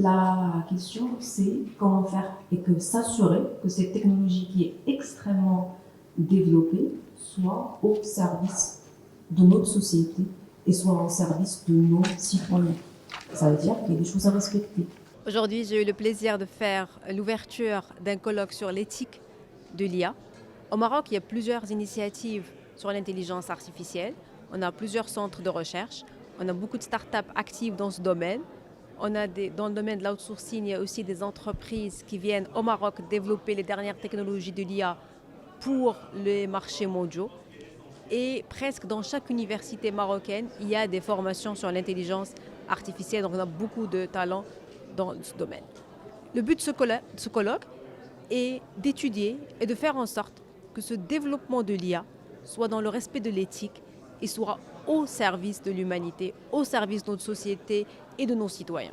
La question, c'est comment faire et que s'assurer que cette technologie qui est extrêmement développée soit au service de notre société et soit au service de nos citoyens. Ça veut dire qu'il y a des choses à respecter. Aujourd'hui, j'ai eu le plaisir de faire l'ouverture d'un colloque sur l'éthique de l'IA. Au Maroc, il y a plusieurs initiatives sur l'intelligence artificielle. On a plusieurs centres de recherche. On a beaucoup de startups actives dans ce domaine. Dans le domaine de l'outsourcing, il y a aussi des entreprises qui viennent au Maroc développer les dernières technologies de l'IA pour les marchés mondiaux. Et presque dans chaque université marocaine, il y a des formations sur l'intelligence artificielle. Donc on a beaucoup de talents dans ce domaine. Le but de ce colloque est d'étudier et de faire en sorte que ce développement de l'IA soit dans le respect de l'éthique et soit au service de l'humanité, au service de notre société et de nos citoyens.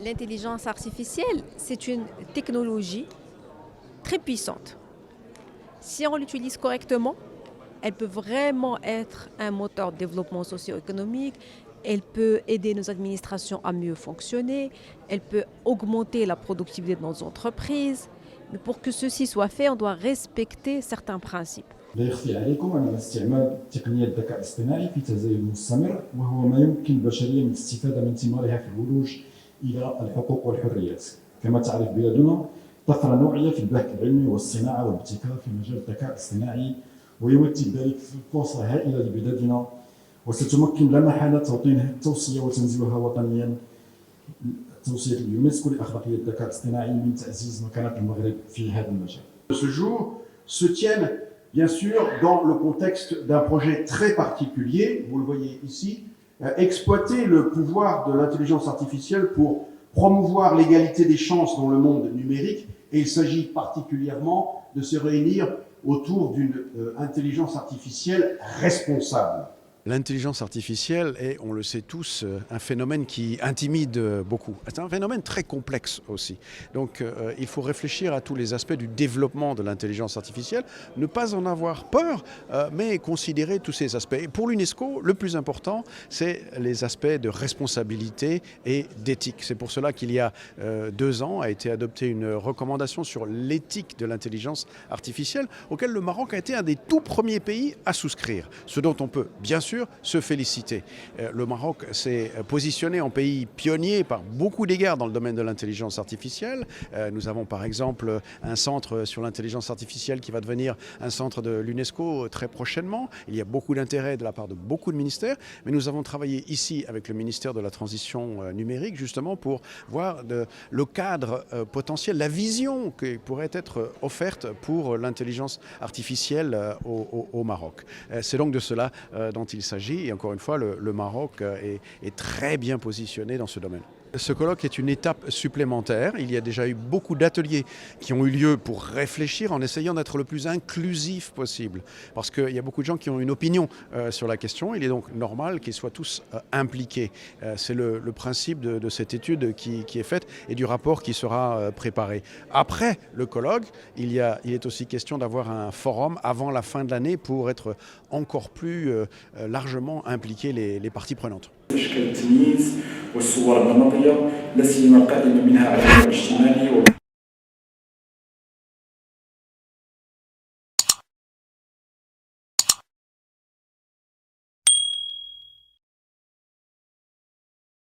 L'intelligence artificielle, c'est une technologie très puissante. Si on l'utilise correctement, elle peut vraiment être un moteur de développement socio-économique. Elle peut aider nos administrations à mieux fonctionner. Elle peut augmenter la productivité de nos entreprises. Mais pour que ceci soit fait, on doit respecter certains principes. لا يخفي عليكم أن استعمال تقنية الذكاء الاصطناعي في تزايد مستمر وهو ما يمكن البشرية من الاستفادة من ثمارها في الولوج إلى الحقوق والحريات. كما تعرف بلادنا طفرة نوعية في البحث العلمي والصناعة والابتكار في مجال الذكاء الاصطناعي ويمثل ذلك فرصة هائلة لبلادنا وستمكن لا محالة توطينها التوصية وتنزيلها وطنيا توصية اليونسكو لأخلاقية الذكاء الاصطناعي من تعزيز مكانة المغرب في هذا المجال. Ce jour se tiennent bien sûr dans le contexte d'un projet très particulier, vous le voyez ici, exploiter le pouvoir de l'intelligence artificielle pour promouvoir l'égalité des chances dans le monde numérique, et il s'agit particulièrement de se réunir autour d'une intelligence artificielle responsable. L'intelligence artificielle est, on le sait tous, un phénomène qui intimide beaucoup. C'est un phénomène très complexe aussi. Donc il faut réfléchir à tous les aspects du développement de l'intelligence artificielle, ne pas en avoir peur, mais considérer tous ces aspects. Et pour l'UNESCO, le plus important, c'est les aspects de responsabilité et d'éthique. C'est pour cela qu'il y a 2 ans a été adoptée une recommandation sur l'éthique de l'intelligence artificielle, auquel le Maroc a été un des tout premiers pays à souscrire. Ce dont on peut bien sûr se féliciter. Le Maroc s'est positionné en pays pionnier par beaucoup d'égards dans le domaine de l'intelligence artificielle. Nous avons par exemple un centre sur l'intelligence artificielle qui va devenir un centre de l'UNESCO très prochainement. Il y a beaucoup d'intérêt de la part de beaucoup de ministères, mais nous avons travaillé ici avec le ministère de la Transition numérique justement pour voir le cadre potentiel, la vision qui pourrait être offerte pour l'intelligence artificielle au Maroc. C'est donc de cela dont il s'agit, et encore une fois, le Maroc est très bien positionné dans ce domaine. Ce colloque est une étape supplémentaire. Il y a déjà eu beaucoup d'ateliers qui ont eu lieu pour réfléchir en essayant d'être le plus inclusif possible. Parce qu'il y a beaucoup de gens qui ont une opinion sur la question. Il est donc normal qu'ils soient tous impliqués. C'est le principe de cette étude qui est faite et du rapport qui sera préparé. Après le colloque, il est aussi question d'avoir un forum avant la fin de l'année pour être encore plus largement impliquer les parties prenantes. تشكيل التمييز والصور النمطية لا سيما القائمة منها على الموضوع الاجتماعي